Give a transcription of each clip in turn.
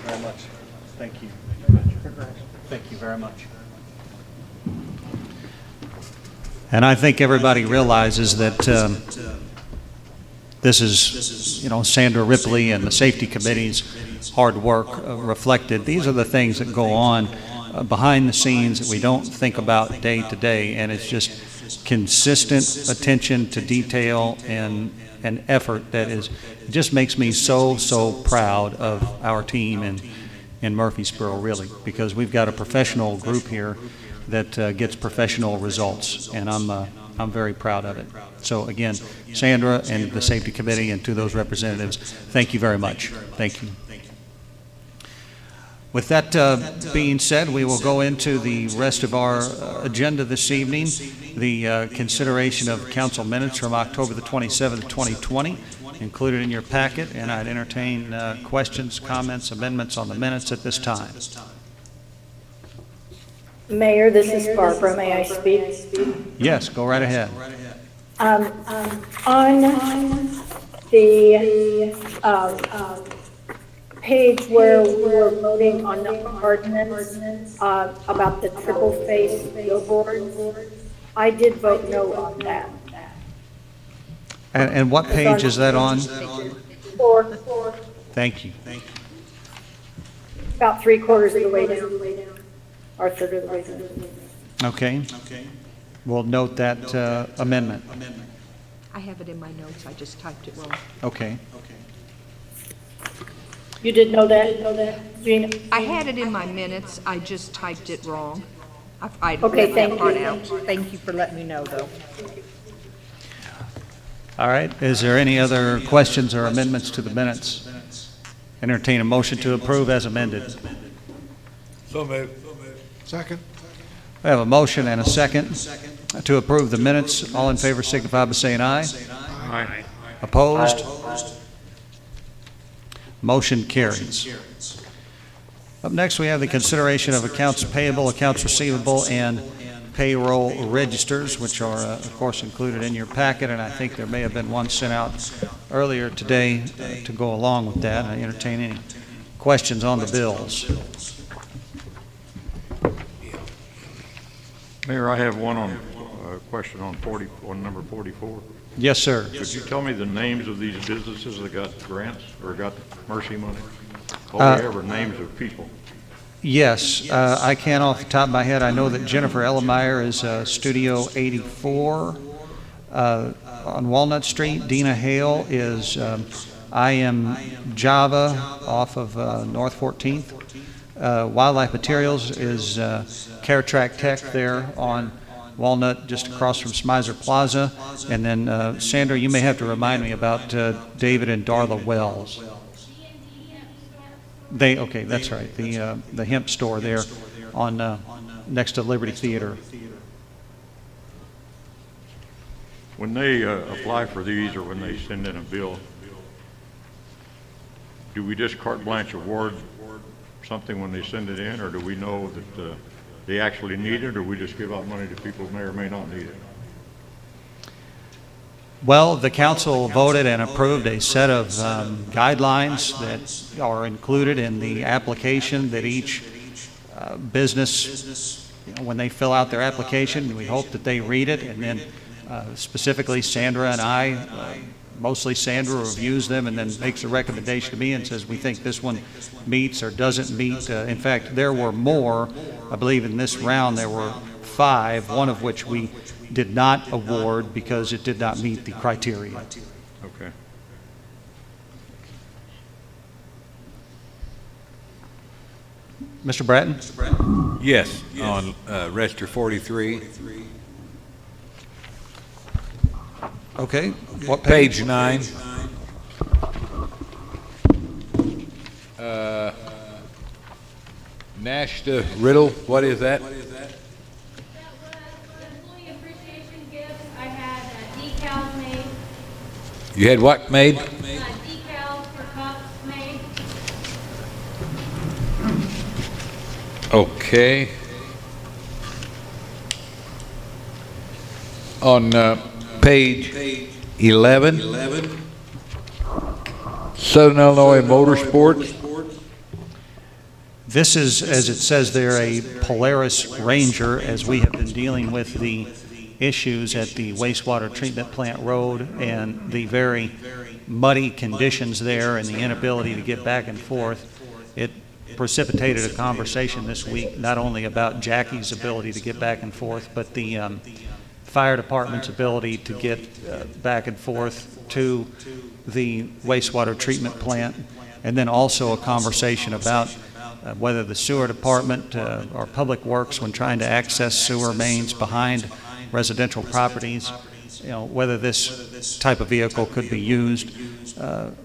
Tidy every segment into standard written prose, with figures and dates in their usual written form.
very much. Thank you. Thank you very much. And I think everybody realizes that this is, Sandra Ripley and the Safety Committee's hard work reflected. These are the things that go on behind the scenes that we don't think about day to day, and it's just consistent attention to detail and an effort that is, it just makes me so proud of our team in Murphysboro, really, because we've got a professional group here that gets professional results, and I'm very proud of it. So again, Sandra and the Safety Committee and to those representatives, thank you very much. Thank you. With that being said, we will go into the rest of our agenda this evening, the consideration of council minutes from October the 27th, 2020, included in your packet, and I'd entertain questions, comments, amendments on the minutes at this time. Mayor, this is Barbara. May I speak? Yes, go right ahead. On the page where we're voting on the ordinance about the triple-face billboard, I did vote no on that. And what page is that on? 4. Thank you. About 3/4 of the way down, or 1/3 of the way down. Okay. We'll note that amendment. I have it in my notes. I just typed it wrong. Okay. You did know that, Gina? I had it in my minutes. I just typed it wrong. I Okay, left thank that part you. out. Thank you for letting me know, though. All right. Is there any other questions or amendments to the minutes? Entertain a motion to approve as amended. So moved. Second. We have a motion and a second to approve the minutes. All in favor signify by saying aye. Aye. Opposed? Motion carries. Up next, we have the consideration of accounts payable, accounts receivable, and payroll registers, which are, of course, included in your packet, and I think there may have been one sent out earlier today to go along with that. I entertain any questions on the bills. Mayor, I have one on question on number 44. Yes, sir. Could you tell me the names of these businesses that got grants or got mercy money? All we ever names of people. Yes, I can off the top of my head. I know that Jennifer Ellemeyer is Studio 84 on Walnut Street. Dina Hale is I Am Java off of North 14th. Wildlife Materials is CareTrack Tech there on Walnut, just across from Smizer Plaza. And then, Sandra, you may have to remind me about David and Darla Wells. Okay, that's right. The hemp store there on next to Liberty Theater. When they apply for these or when they send in a bill, do we just carte blanche award something when they send it in, or do we know that they actually need it, or we just give out money to people who may or may not need it? Well, the council voted and approved a set of guidelines that are included in the application that each business, when they fill out their application, we hope that they read it, and then specifically Sandra and I, mostly Sandra, reviews them and then makes a recommendation to me and says we think this one meets or doesn't meet. In fact, there were more. I believe in this round there were 5, one of which we did not award because it did not meet the criteria. Okay. Mr. Bratton? Yes, on Register 43. Okay. What page? Page 9. Nashta Riddle, what is that? That was employee appreciation gifts. I had decals made, You had what made? decals for cups made. Okay. On page 11, Southern Illinois Motorsports. This is, as it says there, a Polaris Ranger, as we have been dealing with the issues at the wastewater treatment plant road and the very muddy conditions there and the inability to get back and forth. It precipitated a conversation this week, not only about Jackie's ability to get back and forth, but the fire department's ability to get back and forth to the wastewater treatment plant, and then also a conversation about whether the sewer department or public works, when trying to access sewer mains behind residential properties, whether this type of vehicle could be used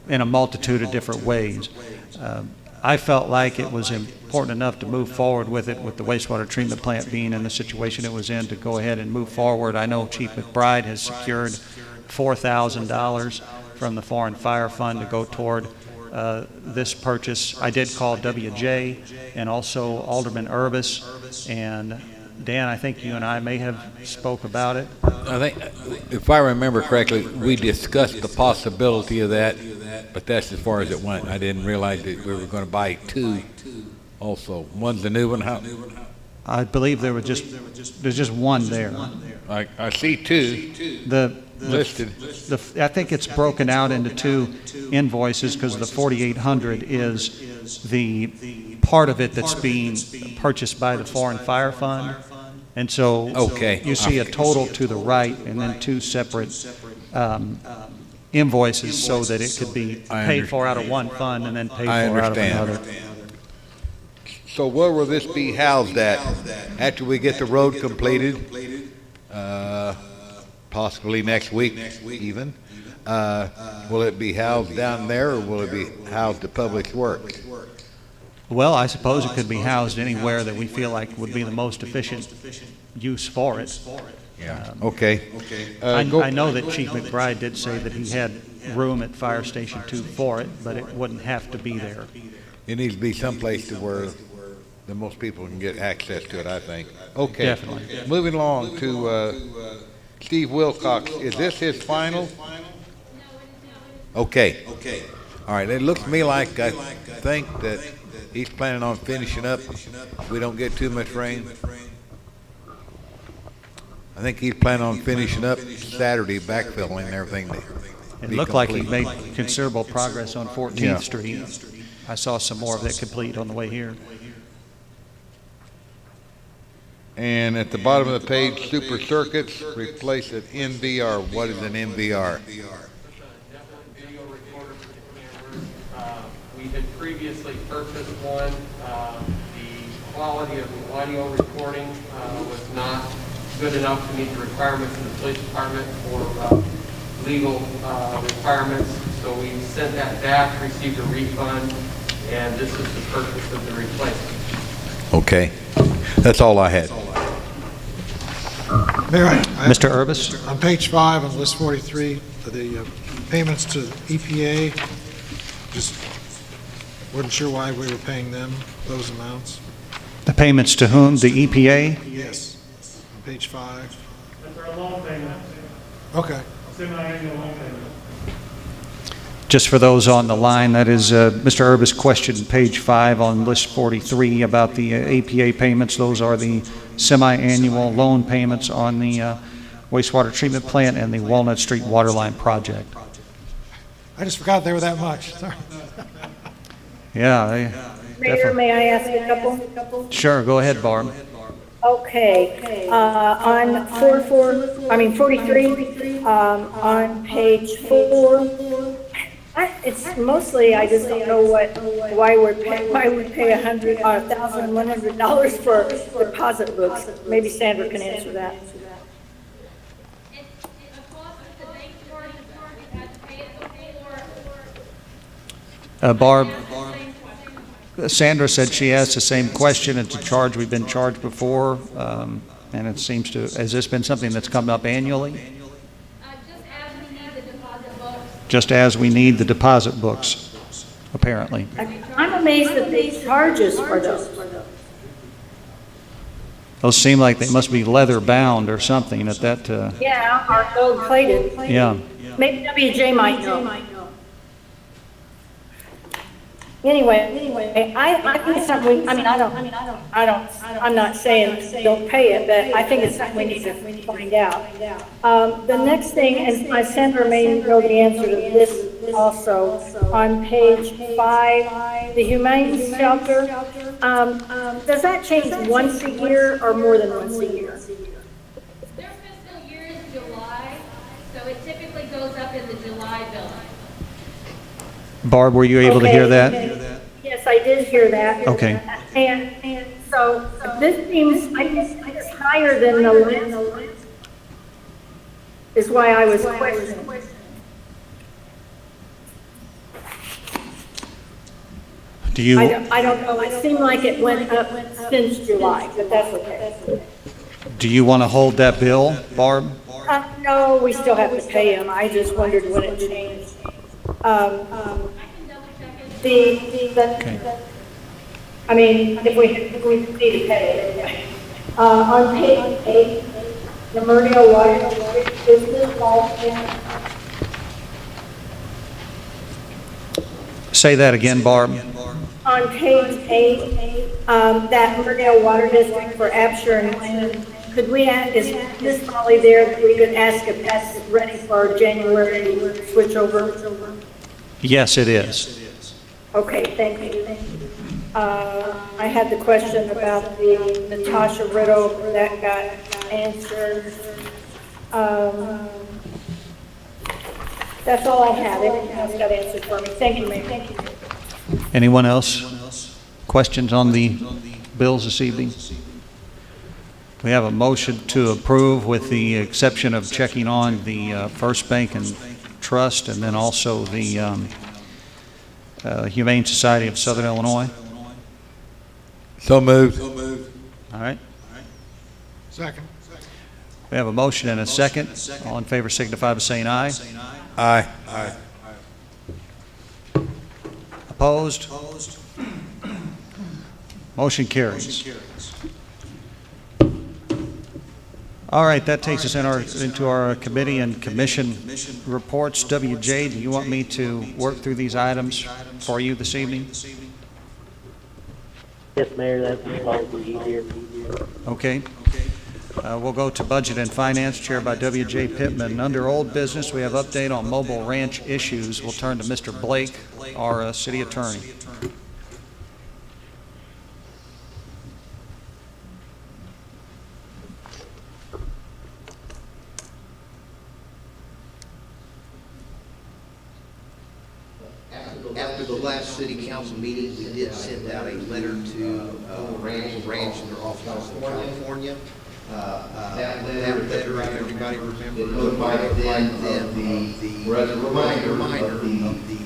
in a multitude of different ways. I felt like it was important enough to move forward with it, with the wastewater treatment plant being in the situation it was in, to go ahead and move forward. I know Chief McBride has secured $4,000 from the Foreign Fire Fund to go toward this purchase. I did call WJ and also Alderman Urbis, and Dan, I think you and I may have spoke about it. I think, if I remember correctly, we discussed the possibility of that, but that's as far as it went. I didn't realize that we were going to buy two also. One's the new one. I believe there's just one there. I see two listed. I think it's broken out into two invoices, because the 4,800 is the part of it that's being purchased by the Foreign Fire Fund. And so you see a total to the right and then two separate invoices, so that it could be paid for out of one fund and then paid for out of another. So where will this be housed at after we get the road completed? Possibly next week even. Will it be housed down there, or will it be housed at Public Works? Well, I suppose it could be housed anywhere that we feel like would be the most efficient use for it. Yeah. Okay. I know that Chief McBride did say that he had room at Fire Station 2 for it, but it wouldn't have to be there. It needs to be someplace to where the most people can get access to it, I think. Okay. Definitely. Moving along to Steve Wilcox. Is this his final? Okay. All right. It looks to me like I think that he's planning on finishing up. If we don't get too much rain. I think he's planning on finishing up Saturday, backfilling and everything. It looked like he made considerable progress on 14th Street. I saw some more of that complete on the way here. And at the bottom of the page, Super Circuits, replace an NVR. What is an NVR? Video recorder for the cameras. We had previously purchased one. The quality of the audio recording was not good enough to meet the requirements of the police department for legal requirements. So we sent that back, received a refund, and this is the purpose of the replacement. Okay. That's all I had. Mayor, Mr. Urbis? on page 5 on list 43, the payments to EPA, just wasn't sure why we were paying them those amounts. The payments to whom? The EPA? Yes, on page 5. That's our loan payment, Okay. semi-annual loan payment. Just for those on the line, that is Mr. Urbis' question, page 5 on list 43 about the APA payments. Those are the semi-annual loan payments on the wastewater treatment plant and the Walnut Street Waterline project. I just forgot they were that much. Sorry. Yeah, they Mayor, definitely. may I ask a couple? Sure, go ahead, Barb. Okay, on 43, on page 4, it's mostly, I just don't know why we pay $1,100 for deposit books. Maybe Sandra can answer that. It's a cost that the bank charges, you had to pay it before. Barb, Sandra said she asked the same question. It's a charge we've been charged before, and it seems to, has this been something that's come up annually? Just as we need the deposit books. Just as we need the deposit books, apparently. I'm amazed that they charge us for those. Those seem like they must be leather bound or something at that, Yeah, are gold plated. yeah. Maybe WJ might know. Anyway, I think it's something, I'm not saying don't pay it, but I think it's something we need to find out. The next thing, and my Senator may know the answer to this also, on page 5, the Humane Shelter, does that change once a year or more than once a year? Their fiscal year is July, so it typically goes up in the July bill. Barb, were you able to hear that? Okay. Yes, I did hear that. Okay. And so this seems, I think it's higher than the last, is why I was questioning. Do you, I don't know, it seemed like it went up since July, but that's okay. do you want to hold that bill, Barb? No, we still have to pay them, I just wondered when it changed. I mean, if we need to pay it anyway. On page 8, the Murphysboro Water Business Hall. Say that again, Barb. On page 8, that Murphysboro Water District for Absher and Land, could we ask, is Ms. Molly there, that we could ask if that's ready for January switch over? Yes, it is. Okay, thank you. I had the question about the Natasha Riddle, that got answered. That's all I have, everything else got answered for me. Thank you, Mayor. Anyone else? Questions on the bills this evening? We have a motion to approve with the exception of checking on the First Bank and Trust, and then also the Humane Society of Southern Illinois. So moved. All right. Second. We have a motion and a second. All in favor signify by saying aye. Aye. Opposed? Motion carries. All right, that takes us into our committee and commission reports. WJ, do you want me to work through these items for you this evening? Yes, Mayor, that would probably be easier. Okay. We'll go to Budget and Finance, chaired by W.J. Pittman. Under Old Business, we have update on mobile ranch issues. We'll turn to Mr. Blake, our city attorney. After the last city council meeting, we did send out a letter to Ranch, they're off California. That letter, everybody remember, notified them of the, as a reminder of the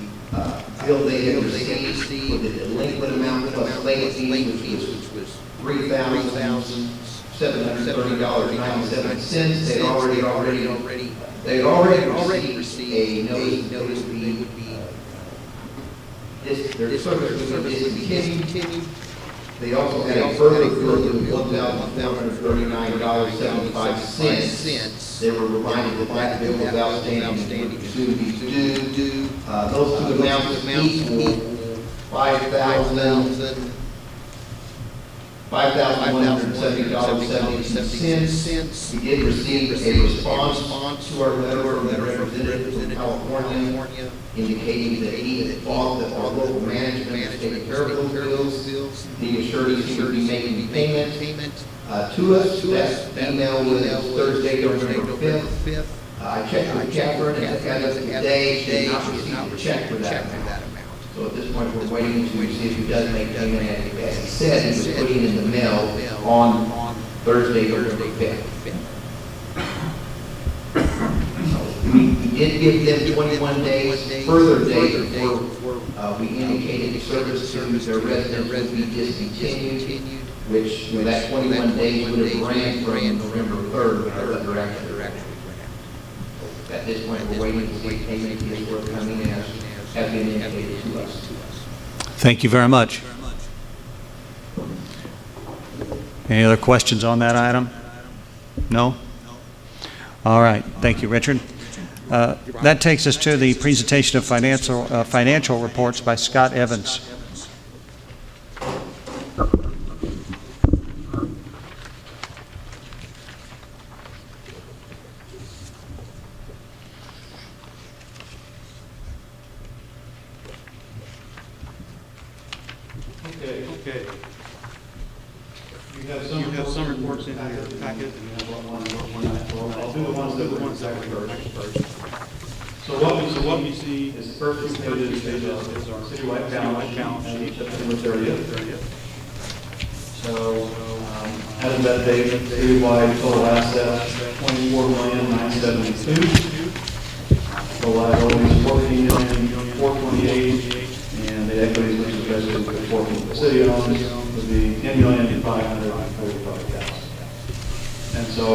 bill they had received for the delinquent amount plus late fees, which was $3,730.97. They'd already received a notice that they would be their service would be discontinued. They also had a further bill of $1,139.75. They were reminded that that bill was outstanding and would soon be due. Those two amounts equal $5,170.72. We did receive a response to our letter from the representative from California indicating that he had thought that our local management was taking care of those bills. The assured he would be making payment to us. That email was Thursday, November 5th. I checked with Catherine, and as of today, she did not receive a check for that amount. So at this point, we're waiting to see if he does make payment, as he said he was putting in the mail on Thursday, November 5th. We did give them 21 days, further days before we indicated service to their residents would be discontinued, which that 21 days would have ran from November 3rd when our letter actually went out. At this point, we're waiting to see payment is forthcoming as has been indicated to us. Thank you very much. Any other questions on that item? No? All right. Thank you, Richard. That takes us to the presentation of financial reports by Scott Evans. Okay. You have some reports in your packet. I'll do the ones that were first. So what we see is the first two pages is our citywide count as of September 30th. So, as of that date, citywide total assets, $24,972,000. Total liabilities, $14,428,000. And the equities, which is basically the portion the city owns, would be $10,545,000. And so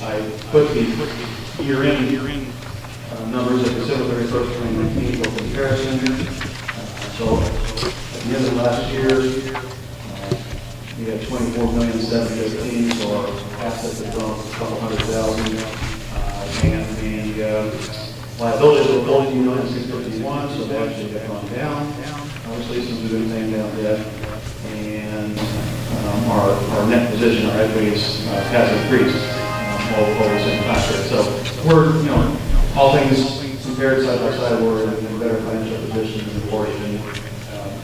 I put the year-end numbers at December 31st, 2019 for comparison. So at the end of last year, we had $24,715,000, so our assets have grown a couple $100,000. And the liabilities were $14,651,000, so they actually have gone down. Obviously, since we've been paying down debt, and our net position, our equities, has increased over the same time period. So we're, all things compared side by side, we're in a better financial position than we were even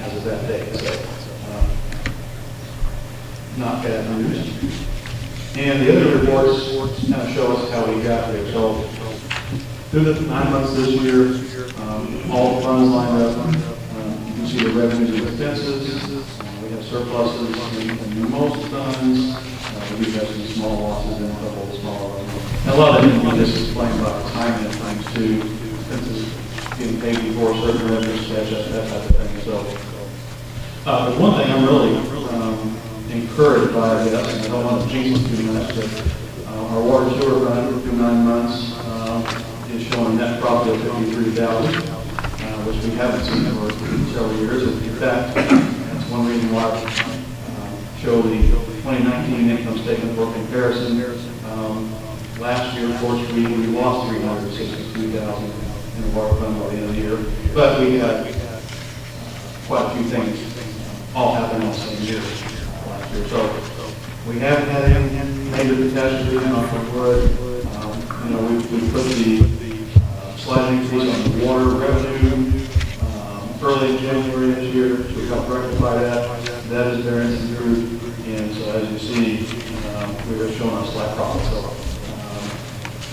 as of that day. So not bad news. And the other reports kind of show us how we got there. So through the 9 months this year, all the funds lined up. You can see the revenues and expenses. We have surpluses in most funds. We do have some small losses in a couple of small ones. And a lot of it can be just explained by timing of things too. Expenses getting paid before certain revenues, that type of thing. So, but one thing I'm really encouraged by, I guess, and I don't want to jinx it too much, but our water and sewer fund through 9 months is showing a net profit of $53,000, which we haven't seen for several years. In fact, that's one reason why I show the 2019 income statement for comparison. Last year, of course, we lost $362,000 in the water fund by the end of the year, but we had quite a few things all happen in the same year last year. So we haven't had any major catastrophes in our wood. We put the slight increase on the water revenue early in January this year to help rectify that. That is variance improved, and so as you see, we are showing a slight profit. So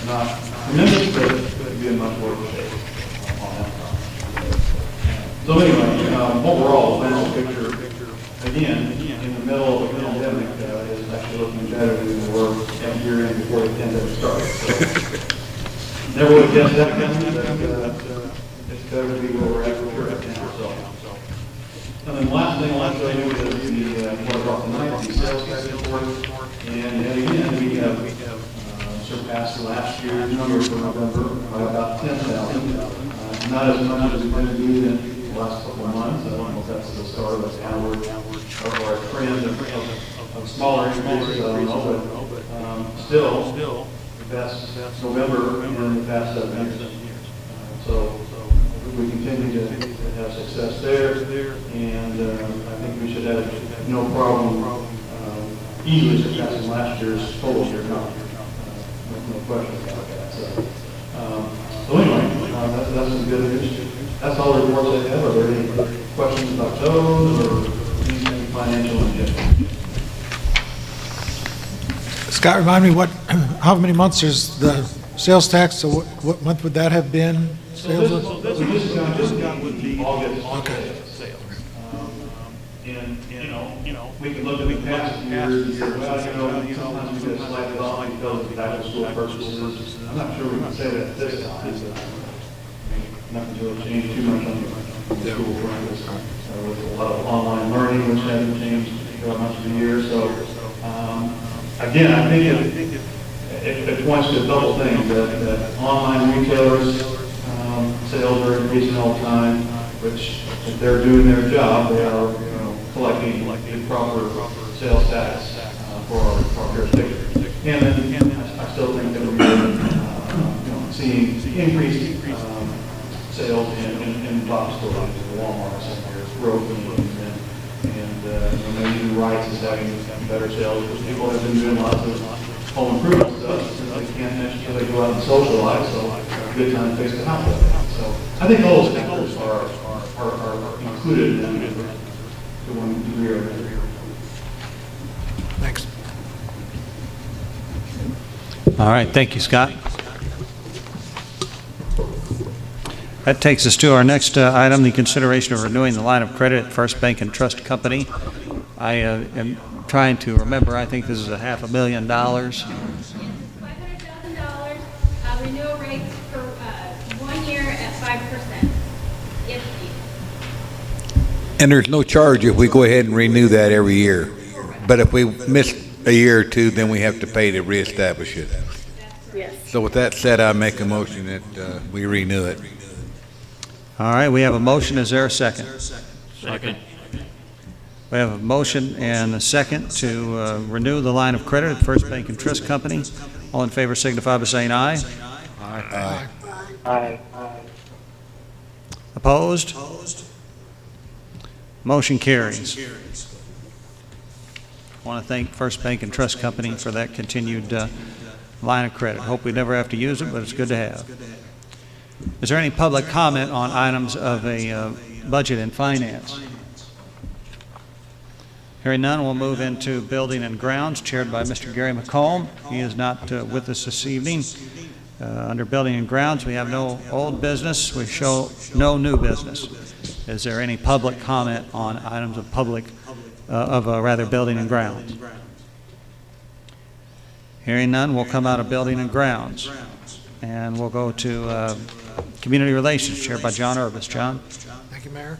not tremendous, but it could be a much worse shape on that front. So anyway, overall, the financial picture, again, in the middle of the pandemic, is actually looking better than we were at year-end before the pandemic started. So never would have guessed that, but it's better to be where we're at now. So. And then the last thing I'll show you is what I brought tonight, the sales tax report. And again, we have surpassed last year's number for November by about 10,000. Not as much as we've been doing in the last couple of months. I don't know if that's the start of a downward or a trend of smaller increases. I don't know, but still the best November in the past 7 years. So we continue to have success there, and I think we should have no problem easily surpassing last year's total year number. No question about that. So anyway, that's some good news. That's all the reports I have. Are there any questions about those or anything financial in general? Scott, remind me how many months is the sales tax? So what month would that have been? So this we just got with the August sales. And we can look at the past years and say, well, sometimes we get a slight off because of back to school purchases. I'm not sure we can say that this time. Nothing's really changed too much on the school front. With a lot of online learning, which hasn't changed throughout much of the year. So again, I think it points to a couple things that online retailers sales are increasing all the time, which if they're doing their job, they are collecting the proper sales tax for our jurisdiction. And then I still think that we're seeing increased sales in box stores, Walmart, Rogan, and maybe Wrights is having better sales because people have been doing lots of home improvement stuff since they can't necessarily go out and socialize, so a good time to face the house. So I think all those factors are included in when 303. Thanks. All right, thank you, Scott. That takes us to our next item, the consideration of renewing the line of credit at First Bank and Trust Company. I am trying to remember, I think this is $500,000. $500,000, renewal rates for 1 year at 5%. If And there's no charge if we go ahead and renew that every year. But if we miss a year or two, then we have to pay to reestablish it. Yes. So with that said, I make a motion that we renew it. All right, we have a motion. Is there a second? Second. We have a motion and a second to renew the line of credit at First Bank and Trust Company. All in favor signify by saying aye. Aye. Aye. Opposed? Motion carries. I want to thank First Bank and Trust Company for that continued line of credit. Hope we never have to use it, but it's good to have. Is there any public comment on items of a budget and finance? Hearing none, we'll move into Building and Grounds, chaired by Mr. Gary McComb. He is not with us this evening. Under Building and Grounds, we have no old business. We show no new business. Is there any public comment on items of Building and Grounds? Hearing none, we'll come out of Building and Grounds, and we'll go to Community Relations, chaired by John Urbis. John? Thank you, Mayor.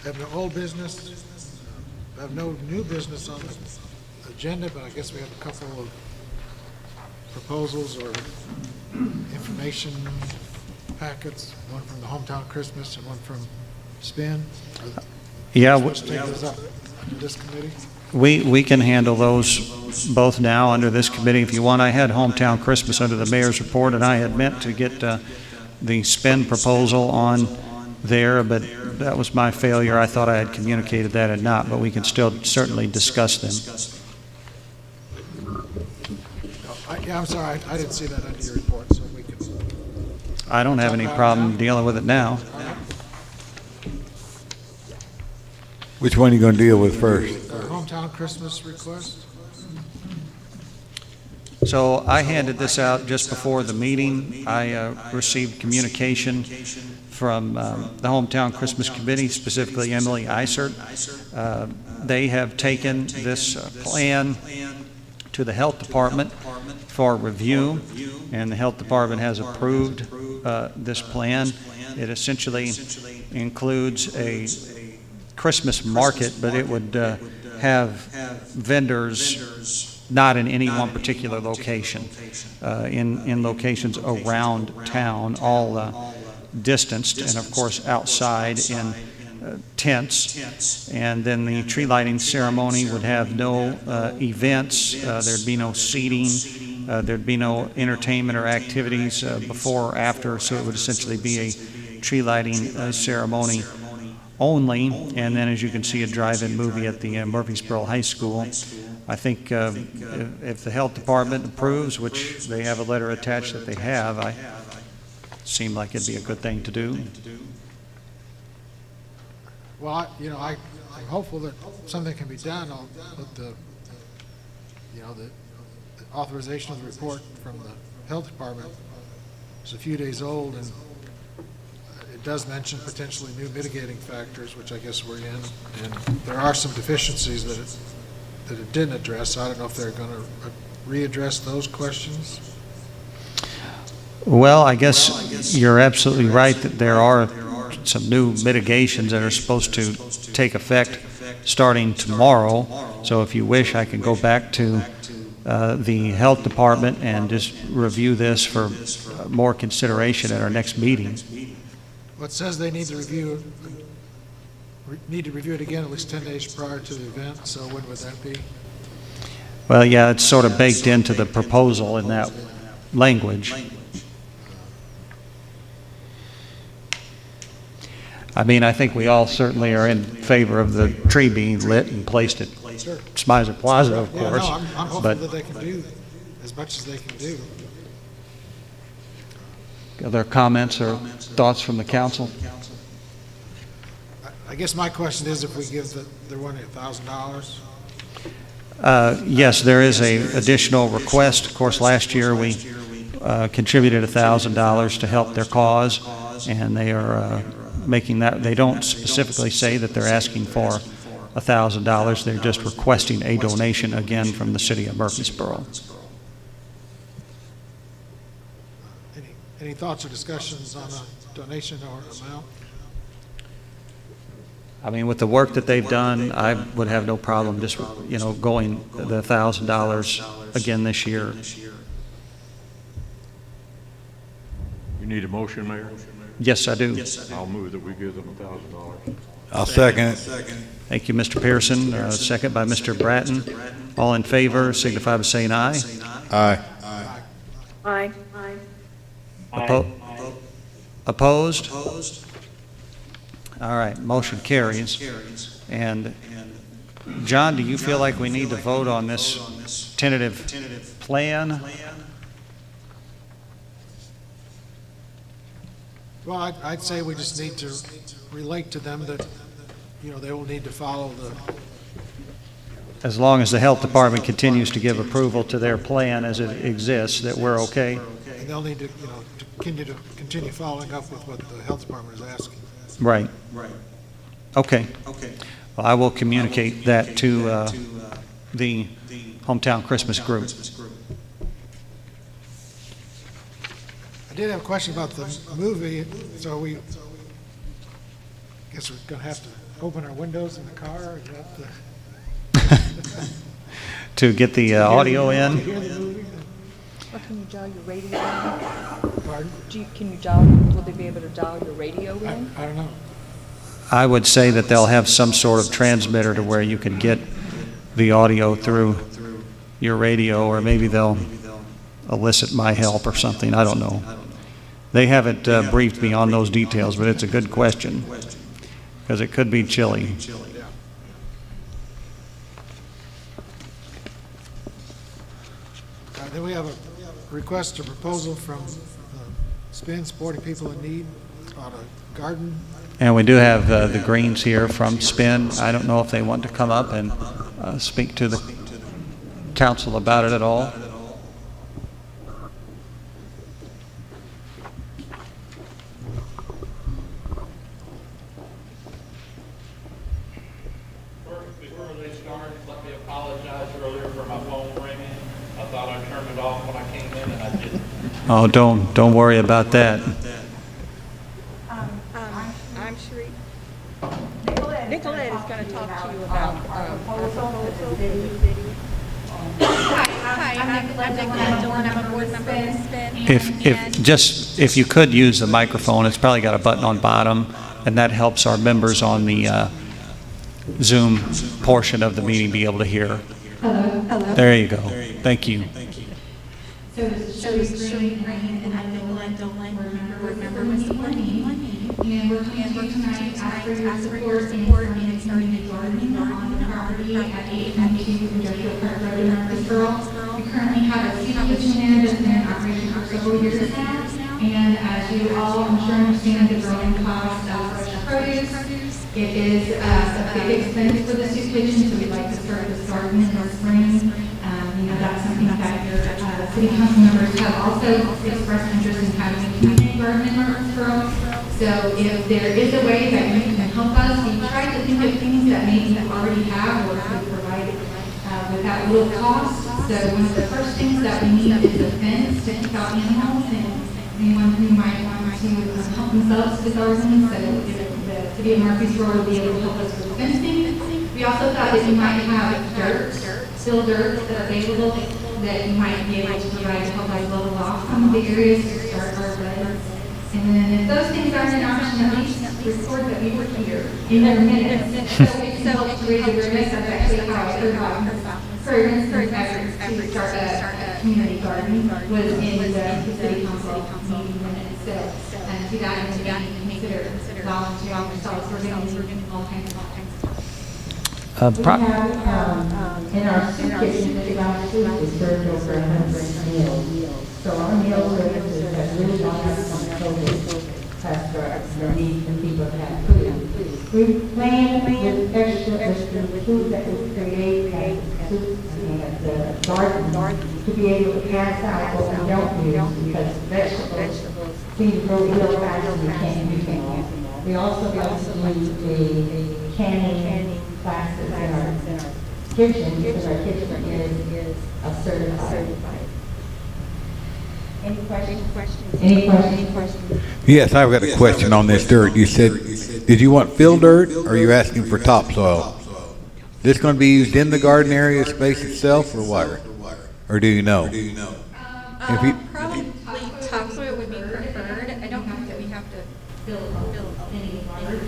I have no old business. I have no new business on the agenda, but I guess we have a couple of proposals or information packets, one from the Hometown Christmas and one from Spin. Yeah, Let's take those up under this committee. we can handle those both now under this committee if you want. I had Hometown Christmas under the mayor's report, and I had meant to get the spend proposal on there, but that was my failure. I thought I had communicated that and not, but we can still certainly discuss them. Yeah, I'm sorry, I didn't see that under your report, so we can. I don't have any problem dealing with it now. Which one are you going to deal with first? Hometown Christmas request? So I handed this out just before the meeting. I received communication from the Hometown Christmas Committee, specifically Emily Eisert. They have taken this plan to the Health Department for review, and the Health Department has approved this plan. It essentially includes a Christmas market, but it would have vendors not in any one particular location, in locations around town, all distanced, and of course outside in tents. And then the tree lighting ceremony would have no events, there'd be no seating, there'd be no entertainment or activities before or after, so it would essentially be a tree lighting ceremony only. And then, as you can see, a drive-in movie at the Murphysboro High School. I think if the Health Department approves, which they have a letter attached that they have, I seem like it'd be a good thing to do. Well, I'm hopeful that something can be done. But the authorization of the report from the Health Department is a few days old, and it does mention potentially new mitigating factors, which I guess we're in, and there are some deficiencies that it didn't address. I don't know if they're going to readdress those questions. Well, I guess you're absolutely right that there are some new mitigations that are supposed to take effect starting tomorrow. So if you wish, I can go back to the Health Department and just review this for more consideration at our next meeting. Well, it says they need to review it again at least 10 days prior to the event, so when would that be? Well, yeah, it's sort of baked into the proposal in that language. I mean, I think we all certainly are in favor of the tree being lit and placed at Smizer Plaza, of course. Yeah, no, I'm hopeful but that they can do as much as they can do. other comments or thoughts from the council? I guess my question is if we give they're wanting $1,000. Yes, there is a additional request. Of course, last year we contributed $1,000 to help their cause, and they are making that. They don't specifically say that they're asking for $1,000. They're just requesting a donation again from the city of Murphysboro. Any thoughts or discussions on a donation or amount? I mean, with the work that they've done, I would have no problem just, going the $1,000 again this year. You need a motion, Mayor? Yes, I do. I'll move that we give them $1,000. I'll second it. Thank you, Mr. Pearson. Second by Mr. Bratton. All in favor, signify by saying aye. Aye. Aye. Opposed? All right, motion carries. And John, do you feel like we need to vote on this tentative plan? Well, I'd say we just need to relate to them that, they will need to follow As long as the health department continues to give approval to their plan as it exists, that we're okay? and they'll need to, to continue following up with what the health department is asking. Right. Okay. Well, I will communicate that to the Hometown Christmas group. I did have a question about the movie, so I guess we're gonna have to open our windows in the car, is that To get the audio to in? hear the movie? Or can you dial your radio in? Pardon? Can you dial, will they be able to dial your radio in? I don't know. I would say that they'll have some sort of transmitter to where you can get the audio through your radio, or maybe they'll elicit my help or something. I don't know. They haven't briefed me on those details, but it's a good question because it could be chilly. Then we have a request, a proposal from SPIN, Supporting People in Need, on a garden. And we do have the Greens here from SPIN. I don't know if they want to come up and speak to the council about it at all. Before they start, let me apologize earlier for my phone ringing. I thought I turned it off when I came in and I didn't. Oh, don't worry about that. I'm Sheree. Nicolette is going to talk to you about Hi, I'm Nicolette Dillon. I'm a board member of SPIN. If you could use the microphone, it's probably got a button on bottom, and that helps our members on the Zoom portion of the meeting be able to hear. Hello. There you go. Thank you. So this is Shirley Green, and I'm Nicolette Dolan, board member with Support Need. And we're coming to you tonight to ask for your support in starting a garden on the property at 892 Industrial Park Road in Murphysboro. We currently have a seed kitchen there that's been in operation for several years now. And as you all, I'm sure, understand, the growing cost of fresh produce. It is a big expense for the soup kitchen, so we'd like to start this garden in the spring. That's something that your city council members have also expressed interest in having a community garden in Murphysboro. So if there is a way that you can help us, we try to think of things that maybe you already have or could provide without little cost. So one of the first things that we need is a fence to keep out animals and anyone who might want to help themselves to the garden. So if the city of Murphysboro will be able to help us with fencing. We also thought that you might have still dirt that's available that you might be able to provide to help us level off some of the areas to start our beds. And then if those things aren't an option, at least record that we were here in their minutes. So we can help to raise awareness. That's actually how I heard about for instance, efforts to start a community garden was in the city council meeting minutes. So to that end, we consider volunteering ourselves. We're doing all kinds of stuff. We have, in our soup kitchen, the ground soup is served over 100 meals. So our meal services have really gone up from COVID, past the need for people to have food. We plan with extra, with the food that we create and the garden to be able to pass out what we don't use because vegetables seem to grow real fast and we can't use them all. We also do a canning classes in our kitchen because our kitchen is certified. Any questions? Any questions? Yes, I've got a question on this dirt. You said, did you want fill dirt or are you asking for topsoil? This going to be used in the garden area space itself or what? Or do you know? If you, Probably topsoil would be preferred. I don't think that we have to build any large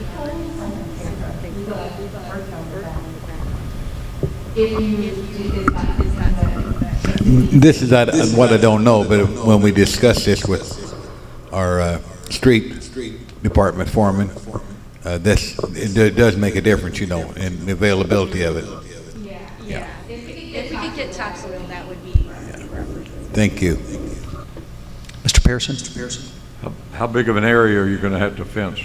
this is what I don't know, but when we discuss this with our street department foreman, it does make a difference, you know, in the availability of it. Yeah. If we could get topsoil, that would be. Thank you. Mr. Pearson? How big of an area are you going to have to fence?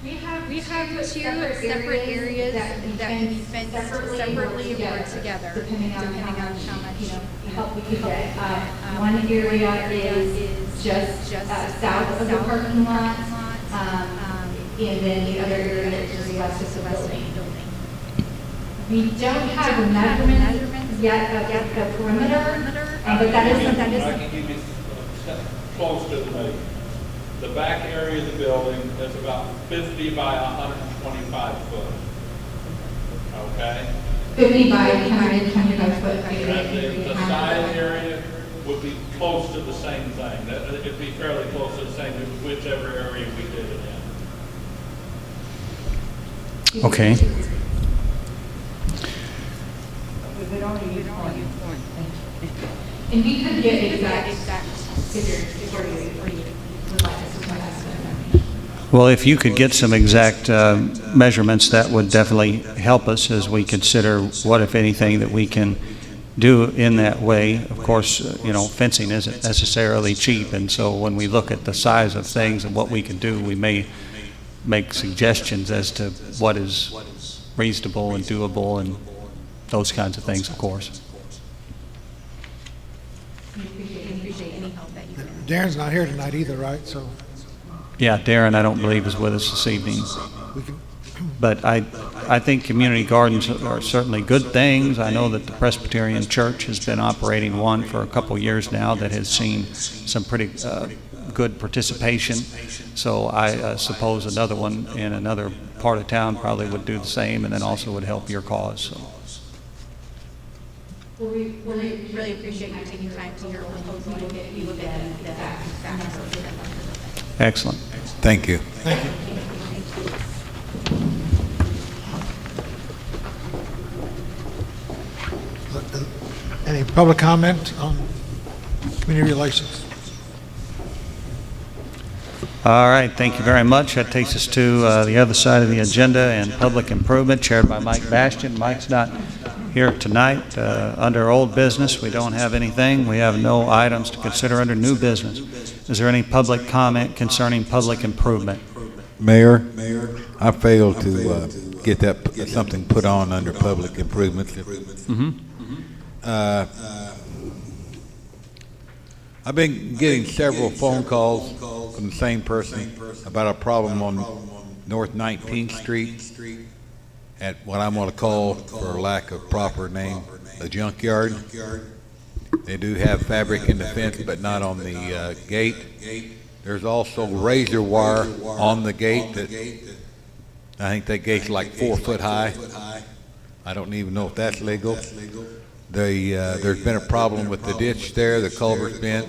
We have two separate areas that can be fenced separately or together, depending on how much help we could get. One area is just south of the parking lot, and then the other area is just west of the building. We don't have the measurements yet of the perimeter, but that is something. I can give you close to the measure. The back area of the building is about 50 by 125 foot. Okay? 50 by 125 foot. And the side area would be close to the same thing. It'd be fairly close to the same, whichever area we did it in. Okay. And we could get exact figures for you would like us to Well, if you could get some exact measurements, that would definitely help us as we consider what, if anything, that we can do in that way. Of course, you know, fencing isn't necessarily cheap, and so when we look at the size of things and what we can do, we may make suggestions as to what is reasonable and doable and those kinds of things, of course. Appreciate any help that you can. Darren's not here tonight either, right? So Yeah, Darren, I don't believe is with us this evening. we can, But I think community gardens are certainly good things. I know that the Presbyterian Church has been operating one for a couple years now that has seen some pretty good participation. So I suppose another one in another part of town probably would do the same and then also would help your cause. So. Well, we really appreciate you taking time to hear what we will get the facts. Excellent. Thank you. thank you. Any public comment on community relations? All right, thank you very much. That takes us to the other side of the agenda and public improvement, chaired by Mike Bastian. Mike's not here tonight. Under old business, we don't have anything. We have no items to consider under new business. Is there any public comment concerning public improvement? Mayor, I failed to get that something put on under public improvements. I've been getting several phone calls from the same person about a problem on North 19th Street at what I'm going to call, for lack of proper name, a junkyard. They do have fabric in the fence, but not on the gate. There's also razor wire on the gate that I think that gate's like 4 foot high. I don't even know if that's legal. There's been a problem with the ditch there, the culvert's bent,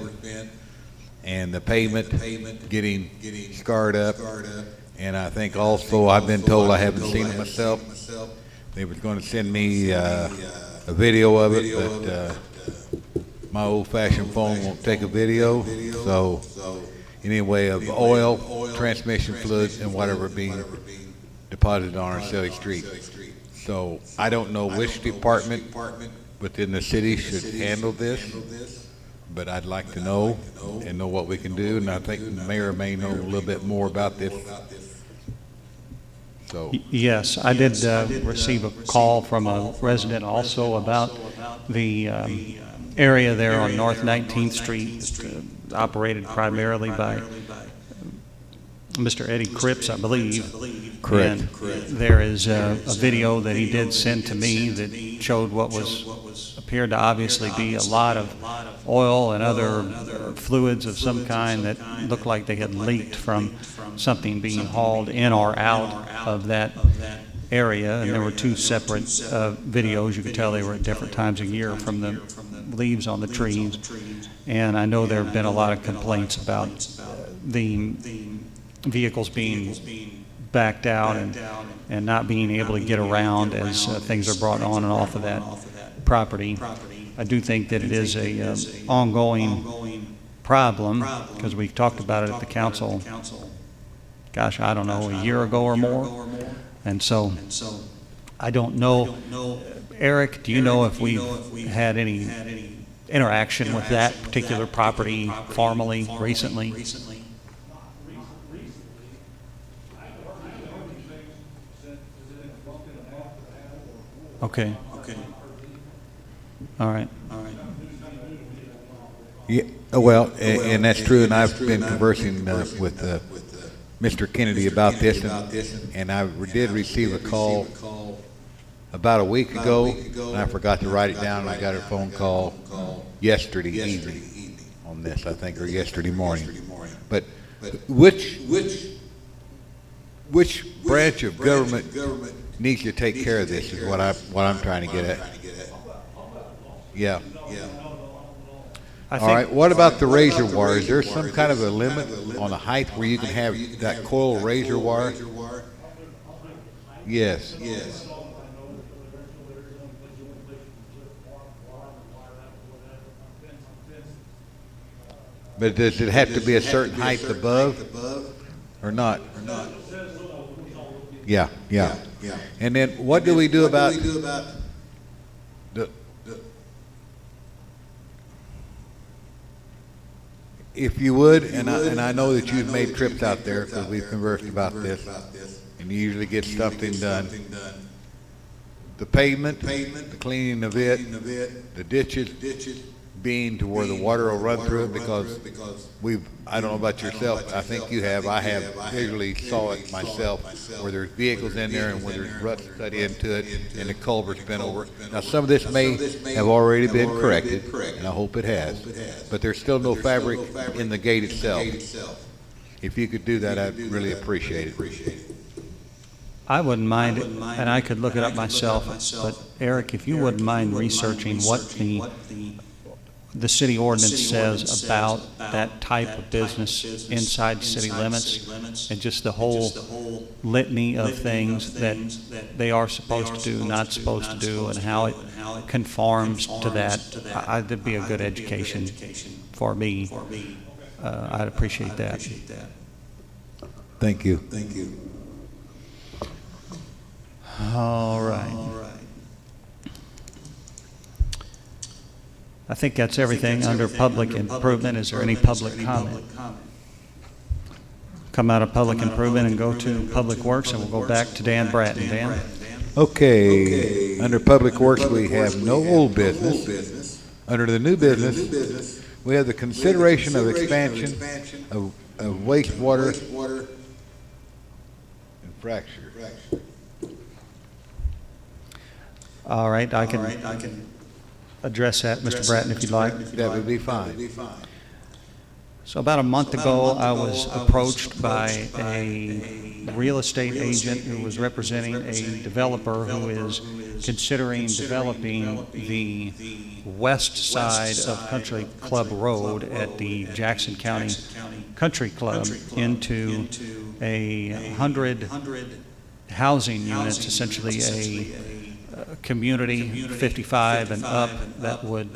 and the pavement getting scarred up. And I think also, I've been told, I haven't seen it myself, they was going to send me a video of it, but my old-fashioned phone won't take a video. So anyway, of oil, transmission fluids, and whatever being deposited on our city street. So I don't know which department within the city should handle this, but I'd like to know and know what we can do, and I think the mayor may know a little bit more about this. So, Yes, I did receive a call from a resident also about the area there on North 19th Street, operated primarily by Mr. Eddie Cripps, I believe. Correct. And there is a video that he did send to me that showed what appeared to obviously be a lot of oil and other fluids of some kind that looked like they had leaked from something being hauled in or out of that area. And there were two separate videos. You could tell they were at different times of year from the leaves on the trees. And I know there have been a lot of complaints about the vehicles being backed out and not being able to get around as things are brought on and off of that property. I do think that it is a ongoing problem, because we talked about it at the council, gosh, I don't know, a year ago or more. And so I don't know. Eric, do you know if we've had any interaction with that particular property formally recently? Okay. All right. yeah, well, and that's true, and I've been conversing with Mr. Kennedy about this, and I did receive a call about a week ago, and I forgot to write it down, and I got a phone call yesterday evening on this, I think, or yesterday morning. But which branch of government needs to take care of this is what I'm trying to get at. Yeah. All right, what about the razor wire? Is there some kind of a limit on the height where you can have that coil razor wire? Yes. But does it have to be a certain height above or not? Yeah. And then what do we do about if you would, and I know that you've made trips out there because we've conversed about this, and you usually get something done. The pavement, the cleaning of it, the ditches being to where the water will run through it, because I don't know about yourself, I think you have, I have visually saw it myself, where there's vehicles in there and where there's ruts cut into it and the culvert's been over. Now, some of this may have already been corrected, and I hope it has, but there's still no fabric in the gate itself. If you could do that, I'd really appreciate it. I wouldn't mind it, and I could look it up myself, but Eric, if you wouldn't mind researching what the city ordinance says about that type of business inside city limits, and just the whole litany of things that they are supposed to do, not supposed to do, and how it conforms to that, that'd be a good education for me. I'd appreciate that. Thank you. All right. I think that's everything under public improvement. Is there any public comment? Come out of public improvement and go to public works, and we'll go back to Dan Bratton. Dan? Okay, under public works, we have no old business. Under the new business, we have the consideration of expansion of wastewater and fracture. All right, I can address that, Mr. Bratton, if you'd like. That would be fine. So about a month ago, I was approached by a real estate agent who was representing a developer who is considering developing the west side of Country Club Road at the Jackson County Country Club into 100 housing units, essentially a community 55 and up that would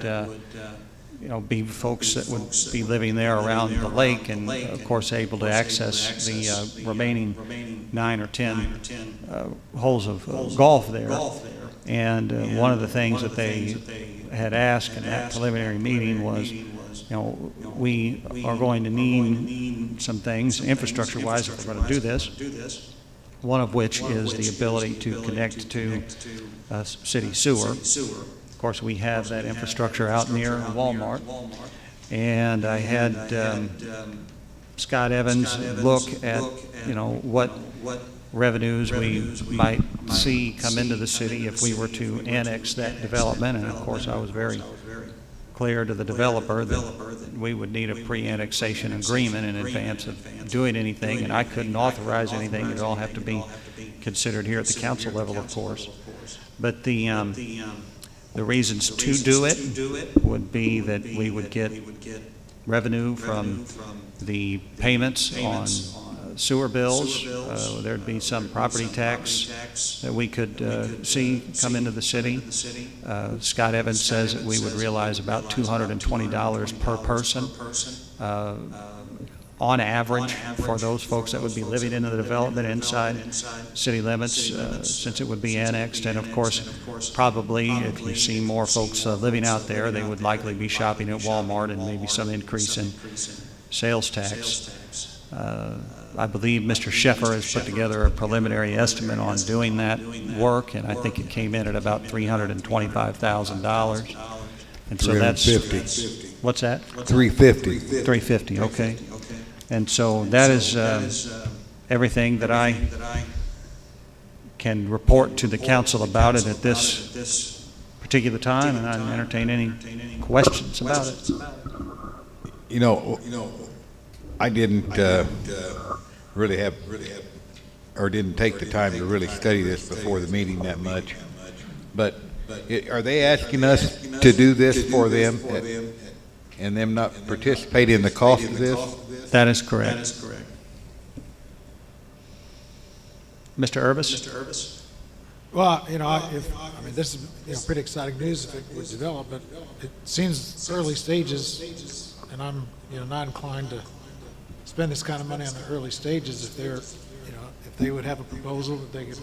be folks that would be living there around the lake, and of course able to access the remaining 9 or 10 holes of golf there. And one of the things that they had asked in that preliminary meeting was, we are going to need some things infrastructure wise if we're going to do this. one of which is the ability to connect to city sewer. Of course, we have that infrastructure out near Walmart. And I had Scott Evans look at, what revenues we might see come into the city if we were to annex that development. And of course, I was very clear to the developer that we would need a pre-annexation agreement in advance of doing anything, and I couldn't authorize anything. It'd all have to be considered here at the council level, of course. But the reasons to do it would be that we would get revenue from the payments on sewer bills. There'd be some property tax that we could see come into the city. Scott Evans says that we would realize about $220 per person on average for those folks that would be living in the development inside city limits, since it would be annexed. And of course, probably if you see more folks living out there, they would likely be shopping at Walmart, and maybe some increase in sales tax. I believe Mr. Sheffer has put together a preliminary estimate on doing that work, and I think it came in at about $325,000. And so that's $350. What's that? $350. $350. Okay. And so that is everything that I can report to the council about it at this particular time, and I entertain any questions about it. I didn't really have, or didn't take the time to really study this before the meeting that much. But are they asking us to do this for them and them not participate in the cost of this? That is correct. Mr. Urbis? Well, this is, pretty exciting news if it would develop, but it seems early stages, and I'm, not inclined to spend this kind of money on the early stages if they're, if they would have a proposal that they could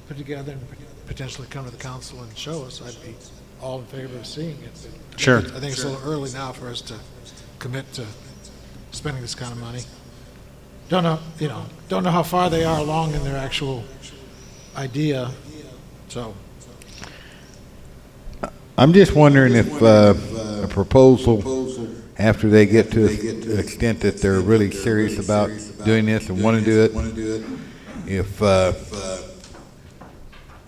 put together and potentially come to the council and show us, I'd be all in favor of seeing it. Sure. I think it's a little early now for us to commit to spending this kind of money. Don't know how far they are along in their actual idea, so. I'm just wondering if a proposal, after they get to the extent that they're really serious about doing this and want to do it, if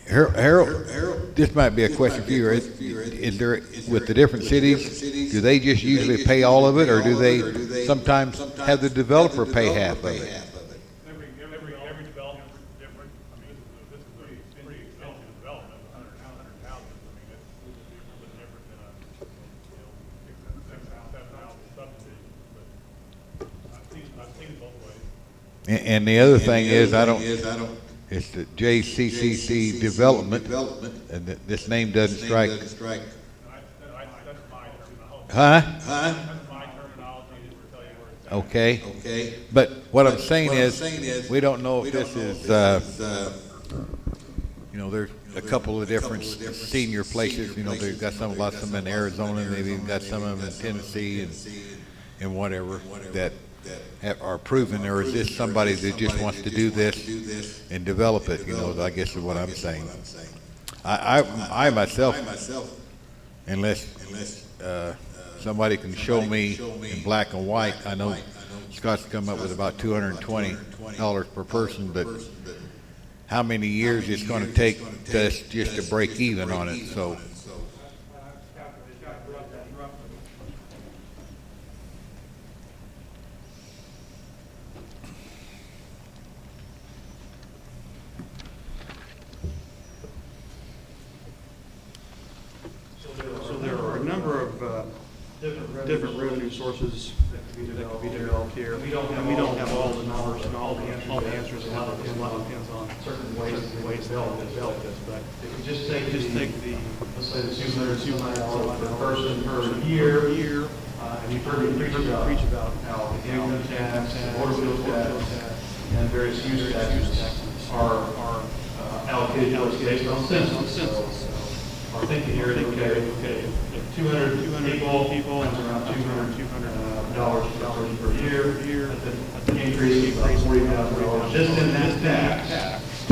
Harold, this might be a question for you. Is there, with the different cities, do they just usually pay all of it, or do they sometimes have the developer pay half of it? Every development is different. I mean, this is a pretty expensive development, 100,000. I mean, it's a little bit different than a, 6,000 subdivision. But I've seen it both ways. And the other thing is, it's the JCCC development, and this name doesn't strike. That's my terminology. Huh? That's my terminology, just to tell you where it's at. Okay. But what I'm saying is, we don't know if this is, there's a couple of different senior places. They've got a lot of them in Arizona, and they've even got some of them in Tennessee and whatever that are proven, or is this somebody that just wants to do this and develop it? I guess is what I'm saying. I myself, unless somebody can show me in black and white, I know Scott's come up with about $220 per person, but how many years it's going to take us just to break even on it? So. So there are a number of different revenue sources that can be developed here. We don't have all the numbers and all the answers. A lot depends on certain ways to develop this. But if you just take the, let's say the $200 per person per year, and you've heard me preach about how the income tax, water bill tax, and various use taxes are allocated based on census. Our thinking here is, okay, if 200 people, that's around $200 per year, that's an increase of about $40,000 just in that tax.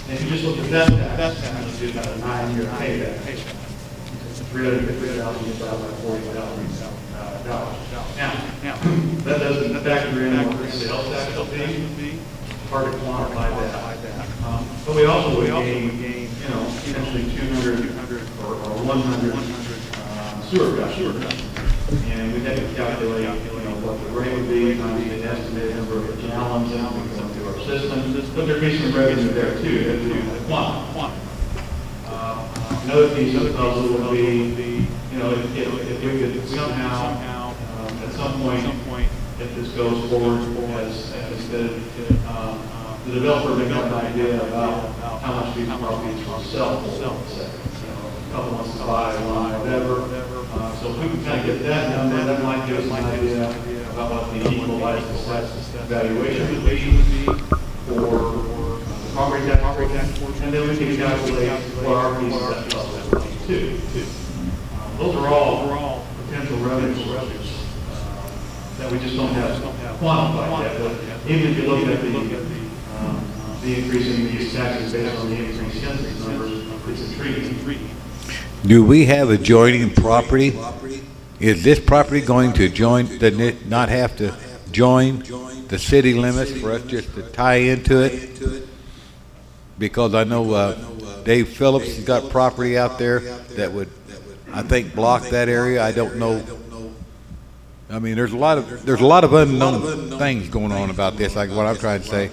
And if you just look at that pattern, it's about a 9-year payback. $350,000 about $40,000. Now, that doesn't factor in what the sales tax will be. Hard to quantify that. But we also would gain, potentially 200 or 100 sewer customers. And we'd have to calculate, what the rate would be, times the estimated number of gallons that would go through our system. But there'd be some revenue there too, that we would quantify. Another piece of the puzzle would be, if we could somehow, at some point, if this goes forward, as the developer may have an idea about how much these properties will sell for, a couple wants to buy one, whatever. So if we can kind of get that number, that might give us an idea about what the equalized valuation would be for the property tax, and then we can calculate what our piece of that puzzle would be too. Those are all potential revenue sources that we just don't have quantified yet. But even if you look at the increase in these taxes based on the increased census numbers, it's intriguing. Do we have adjoining property? Is this property going to not have to join the city limits for us just to tie into it? Because I know Dave Phillips has got property out there that would, I think, block that area. I don't know. I mean, there's a lot of unknown things going on about this, like what I'm trying to say,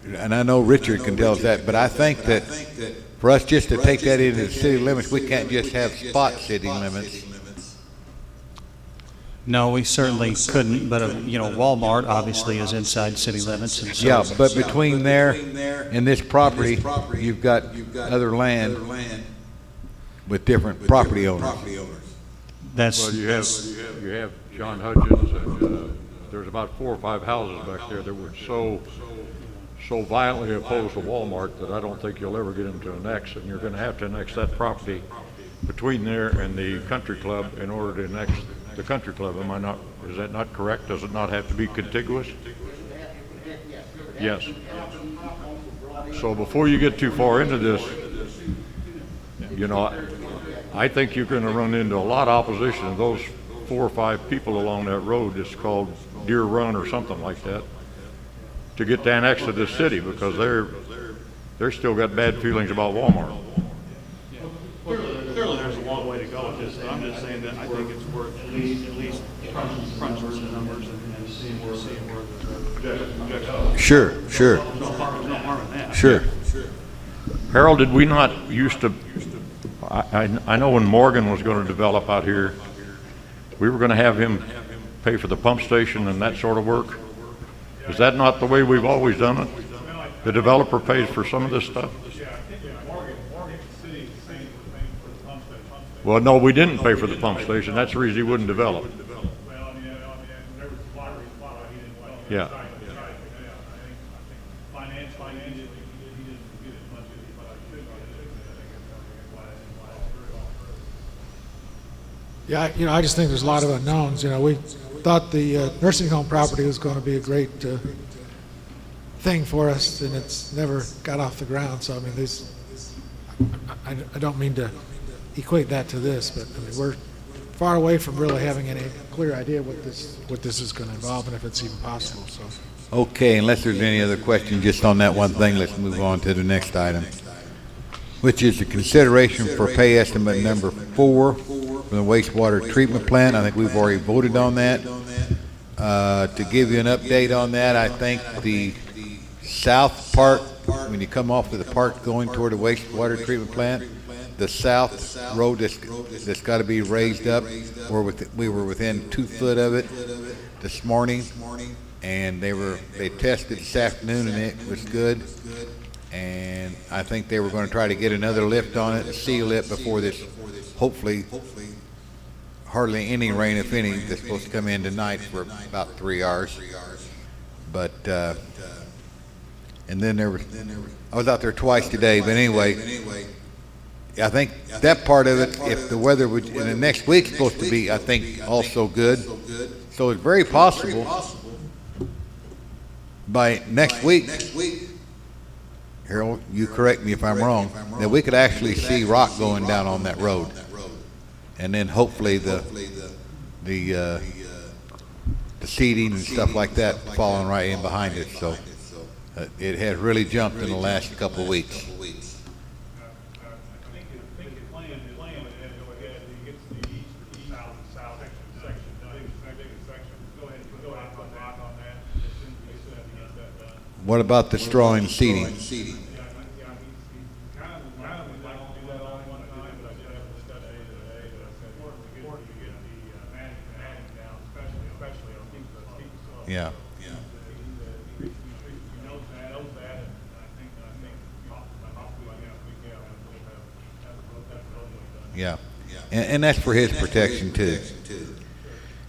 and I know Richard can tell us that, but I think that for us just to take that into the city limits, we can't just have spot city limits. No, we certainly couldn't, but, Walmart obviously is inside city limits. And so Yeah, but between there and this property, you've got other land with different property owners. That's, Well, you have John Hudgens, and there's about 4 or 5 houses back there that were so violently opposed to Walmart that I don't think you'll ever get them to annex, and you're going to have to annex that property between there and the country club in order to annex the country club. Is that not correct? Does it not have to be contiguous? Yes. So before you get too far into this, I think you're going to run into a lot of opposition of those 4 or 5 people along that road. It's called Deer Run or something like that, to get to annex to this city, because they're still got bad feelings about Walmart. Clearly, there's a long way to go with this, but I'm just saying that I think it's worth at least crunching the numbers and seeing where the projections. Sure. No harm in that. Sure. Harold, did we not used to, I know when Morgan was going to develop out here, we were going to have him pay for the pump station and that sort of work. Is that not the way we've always done it? The developer pays for some of this stuff? Well, no, we didn't pay for the pump station. That's the reason he wouldn't develop. Yeah. Yeah, I just think there's a lot of unknowns. We thought the nursing home property was going to be a great thing for us, and it's never got off the ground. So, I mean, I don't mean to equate that to this, but we're far away from really having any clear idea what this is going to involve and if it's even possible. So. Okay, unless there's any other question just on that one thing, let's move on to the next item, which is the consideration for pay estimate number 4 for the wastewater treatment plant. I think we've already voted on that. To give you an update on that, I think the south part, when you come off of the park going toward the wastewater treatment plant, the south road that's got to be raised up, we were within 2 foot of it this morning, and they tested this afternoon and it was good. And I think they were going to try to get another lift on it and seal it before this, hopefully, hardly any rain, if any, that's supposed to come in tonight for about 3 hours. But, and then I was out there twice today, but anyway, I think that part of it, if the weather would, in the next week's supposed to be, I think, also good. So it's very possible by next week, Harold, you correct me if I'm wrong, that we could actually see rock going down on that road. And then hopefully the seating and stuff like that falling right in behind it. So it has really jumped in the last couple of weeks. I think the plan is to go ahead and get the east south section, big section, go ahead and go out on that, as soon as we get that done. What about the straw and seating? Yeah, he kind of would like to do that all at one time, but I did have a discussion today, but I said, important to get the management down, especially on steep slopes. Yeah. He knows that, and I think, hopefully, we can have that roadway done. Yeah. And that's for his protection too.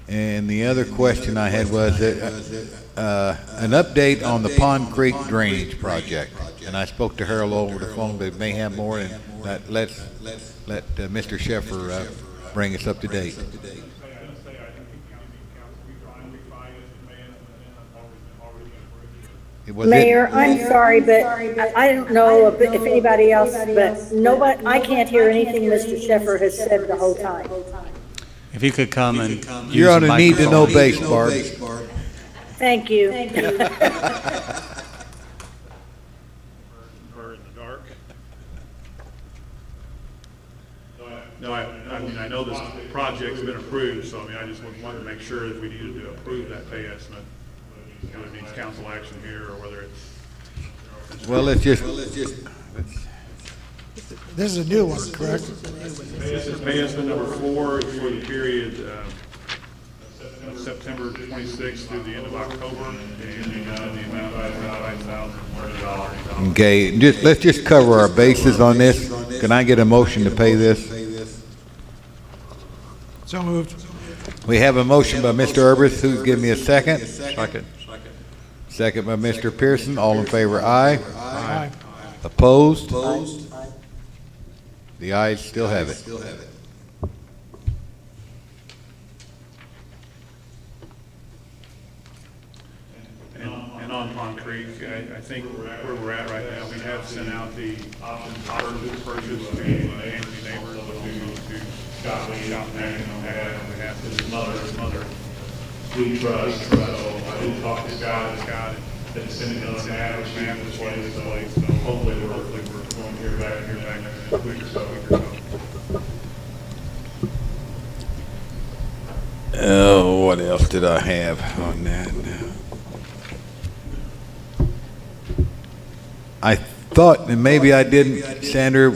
And the other question I had was an update on the Pond Creek Drainage Project. And I spoke to Harold over the phone, but may have more, and let Mr. Sheffer bring us up to date. Mayor, I'm sorry, but I don't know if anybody else, but nobody, I can't hear anything Mr. Sheffer has said the whole time. If you could come and use You're on the a need-to-know microphone. base, Barb. Thank you. We're in the dark. No, I mean, I know this project's been approved, so I mean, I just wanted to make sure that we needed to approve that pay estimate. Whether it needs council action here or whether it's. Well, let's just. This is a new one, correct? This is pay estimate number 4 for the period September 26th through the end of October, and the amount of $5,000. Okay, let's just cover our bases on this. Can I get a motion to pay this? So moved. We have a motion by Mr. Urbis. Who's giving me a second? Second by Mr. Pearson. All in favor, aye. Aye. Opposed? The ayes still have it. And on Pond Creek, I think where we're at right now, we have sent out the option purchase to Anthony Neighbors, to Scott Lee, and we have to mother Blue Trust. So I did talk to Scott, and send it on that, which we have this way, so hopefully we're going to hear back in a week or so. Oh, what else did I have on that? I thought, and maybe I didn't, Sandra,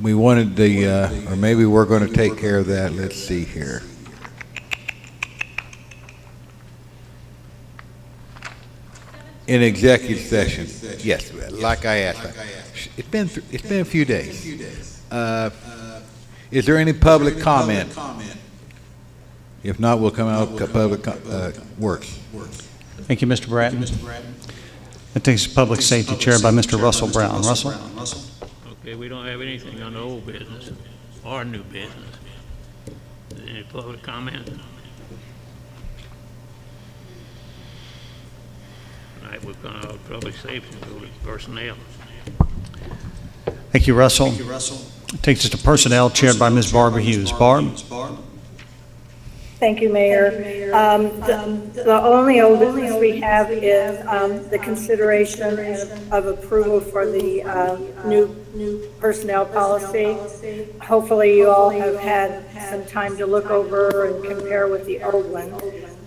we wanted the, or maybe we're going to take care of that. Let's see here. In executive session, yes, like I asked. It's been a few days. Is there any public comment? If not, we'll come out to public works. Thank you, Mr. Bratton. That takes Public Safety chaired by Mr. Russell Brown. Russell? Okay, we don't have anything on the old business or new business. Any public comment? All right, we've gone out of public safety, go to personnel. Thank you, Russell. It takes us to Personnel chaired by Ms. Barbara Hughes. Barb? Thank you, Mayor. The only old business we have is the consideration of approval for the new personnel policy. Hopefully, you all have had some time to look over and compare with the old one.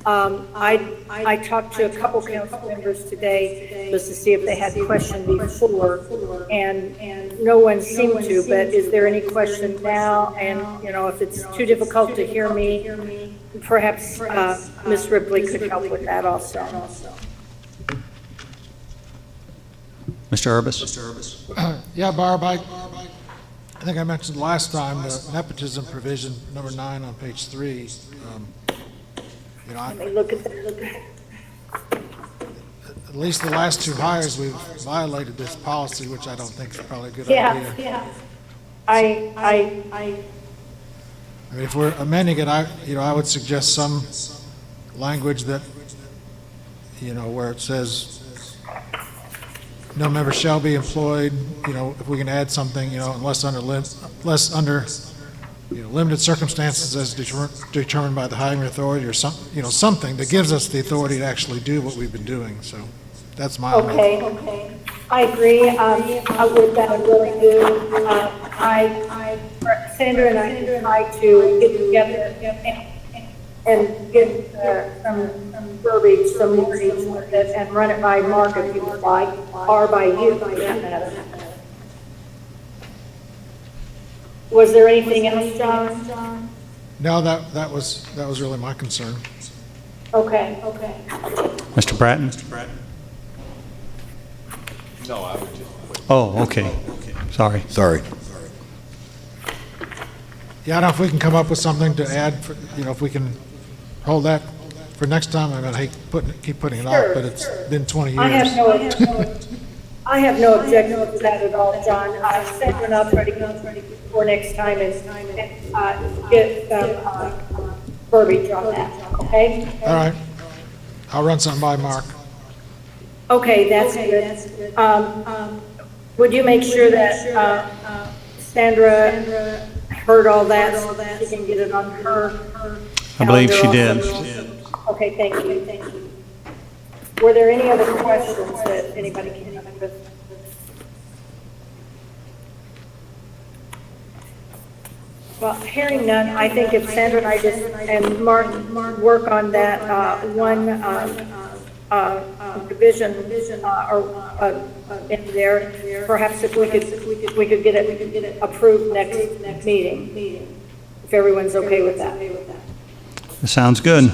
I talked to a couple council members today just to see if they had questioned before, and no one seemed to, but is there any question now? And, you know, if it's too difficult to hear me, perhaps Ms. Ripley could help with that also. Mr. Urbis? Yeah, Barb, I think I mentioned last time the nepotism provision, number 9 on page 3. You know, Let me look at that. at least the last 2 hires, we've violated this policy, which I don't think is probably a good Yeah, idea. yeah. I mean, if we're amending it, I would suggest some language that, you know, where it says no member shall be employed, if we can add something, unless under, limited circumstances as determined by the hiring authority or something that gives us the authority to actually do what we've been doing. So that's my Okay, I agree. With that, I really do. Sandra and I try to get together and get some verbiage, some wording with it, and run it by Mark if you would like, or by you for that matter. Was there anything else, John? No, that was really my concern. Okay. Mr. Bratton? No, I would just. Oh, okay. Sorry. Yeah, I don't know if we can come up with something to add, if we can hold that for next time. I hate keep putting it off, but it's been 20 years. I have no objection to that at all, John. Sandra and I'll try to go for next time and get some verbiage on that, okay? All right. I'll run something by Mark. Okay, that's good. Would you make sure that Sandra heard all that so that she can get it on her I believe she calendar did. also? Okay, thank you. Were there any other questions that anybody came up with? Well, hearing none, I think if Sandra and I and Mark work on that one division in there, perhaps if we could get it approved next meeting, if everyone's okay with that. Sounds good.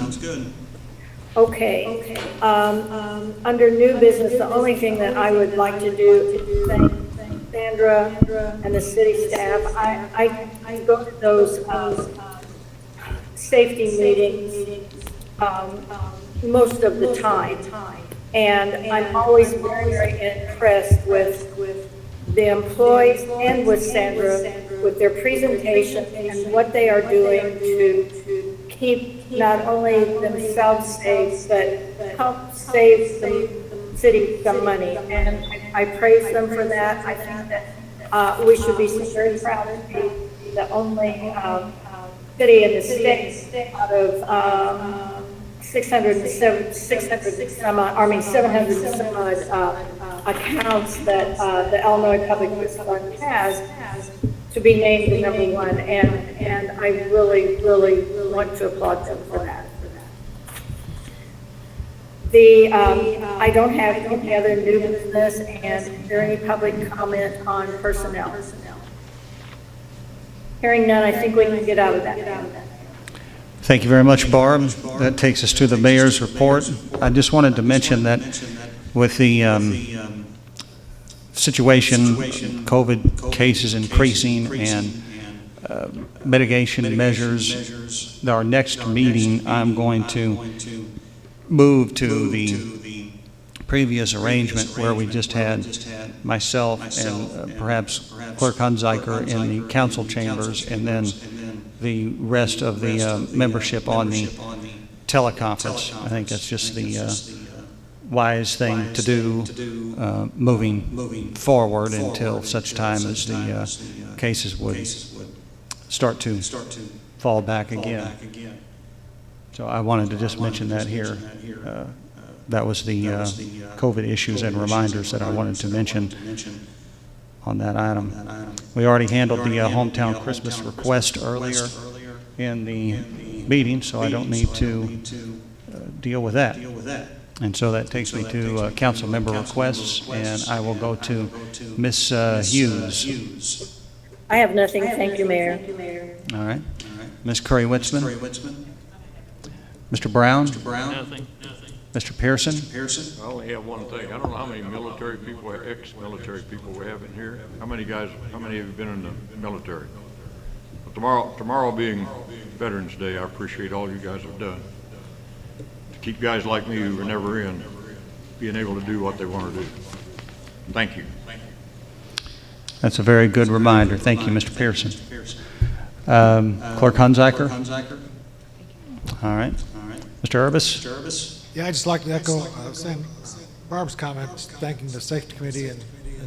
Okay. Under new business, the only thing that I would like to do is thank Sandra and the city staff. I go to those safety meetings most of the time, and I'm always very, very impressed with the employees and with Sandra, with their presentation and what they are doing to keep not only themselves safe, but help save the city some money. And I praise them for that. I think that we should be very proud to be the only city in the state out of 700 and some odd accounts that the Illinois Public Works Fund has to be named the number one, and I really, really want to applaud them for that. I don't have any other new business, and is there any public comment on personnel? Hearing none, I think we can get out of that. Thank you very much, Barb. That takes us to the mayor's report. I just wanted to mention that with the situation, COVID cases increasing and mitigation measures, our next meeting, I'm going to move to the previous arrangement where we just had myself and perhaps Clerk Hunziker in the council chambers, and then the rest of the membership on the teleconference. I think that's just the wise thing to do moving forward until such time as the cases would start to fall back again. So I wanted to just mention that here. That was the COVID issues and reminders that I wanted to mention on that item. We already handled the hometown Christmas request earlier in the meeting, so I don't need to deal with that. And so that takes me to council member requests, and I will go to Ms. Hughes. I have nothing, thank you, Mayor. All right. Ms. Curry-Witzman? Mr. Brown? Nothing. Mr. Pearson? I only have one thing. I don't know how many military people, ex-military people we have in here. How many have you been in the military? But tomorrow being Veterans Day, I appreciate all you guys have done to keep guys like me who were never in being able to do what they want to do. Thank you. That's a very good reminder. Thank you, Mr. Pearson. Clerk Hunziker? All right. Mr. Urbis? Yeah, I'd just like to echo Barb's comments, thanking the safety committee and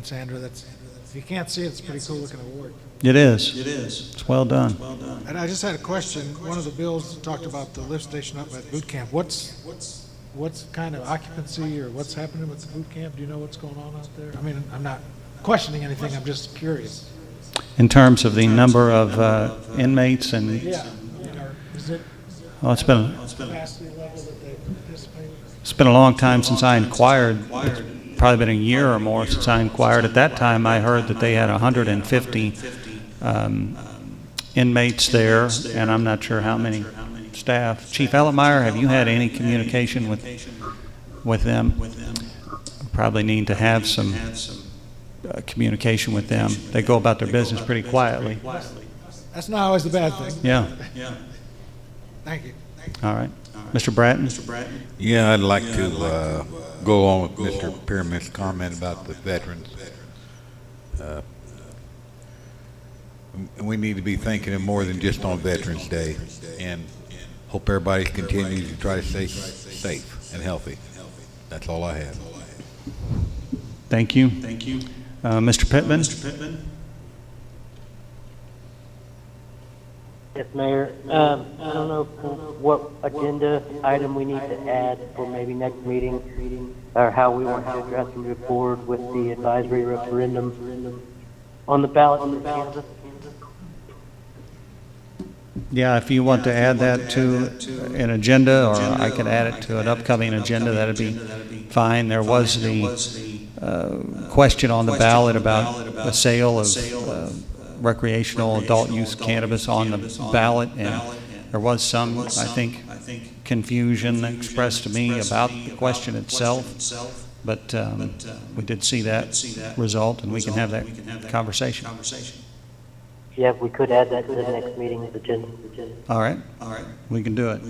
Sandra, that's, if you can't see it, it's a pretty cool looking award. It is. It's well done. And I just had a question. One of the bills talked about the lift station up at boot camp. What's kind of occupancy or what's happening with the boot camp? Do you know what's going on out there? I mean, I'm not questioning anything, I'm just curious. In terms of the number of inmates and, Yeah, is it oh, it's been capacity level that they participate? It's been a long time since I inquired. It's probably been a year or more since I inquired. At that time, I heard that they had 150 inmates there, and I'm not sure how many staff. Chief Ellemeyer, have you had any communication with them? Probably need to have some communication with them. They go about their business pretty quietly. That's not always the bad thing. Yeah. Thank you. All right. Mr. Bratton? Yeah, I'd like to go along with Mr. Pyramid's comment about the veterans. We need to be thinking of more than just on Veterans Day, and hope everybody continues to try to stay safe and healthy. That's all I have. Thank you. Mr. Pittman? Yes, Mayor. I don't know what agenda item we need to add for maybe next meeting, or how we want to address and move forward with the advisory referendum on the ballot in Kansas. Yeah, if you want to add that to an agenda, or I could add it to an upcoming agenda, that'd be fine. There was the question on the ballot about the sale of recreational adult use cannabis on the ballot, and there was some, I think, confusion expressed to me about the question itself, but we did see that result, and we can have that conversation. Yeah, we could add that to the next meeting's agenda. All right, we can do it.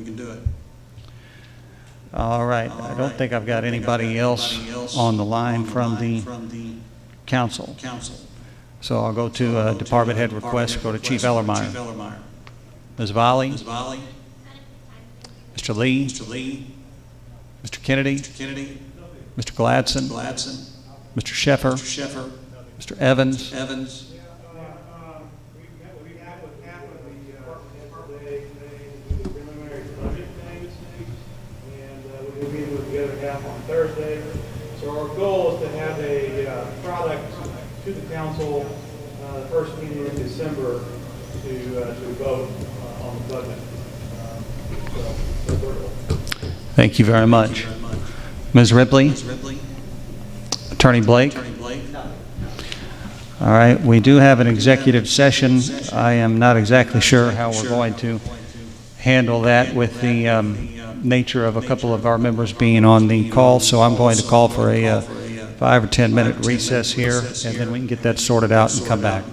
All right, I don't think I've got anybody else on the line from the council. So I'll go to department head requests, go to Chief Ellermeyer. Ms. Volley? Mr. Lee? Mr. Kennedy? Mr. Gladson? Mr. Sheffer? Mr. Evans? We met with half of the yesterday, the preliminary budget things, and we'll be meeting with the other half on Thursday. So our goal is to have a product to the council the first meeting in December to vote on the budget. Thank you very much. Ms. Ripley? Attorney Blake? All right, we do have an executive session. I am not exactly sure how we're going to handle that with the nature of a couple of our members being on the call, so I'm going to call for a 5 or 10 minute recess here, and then we can get that sorted out and come back.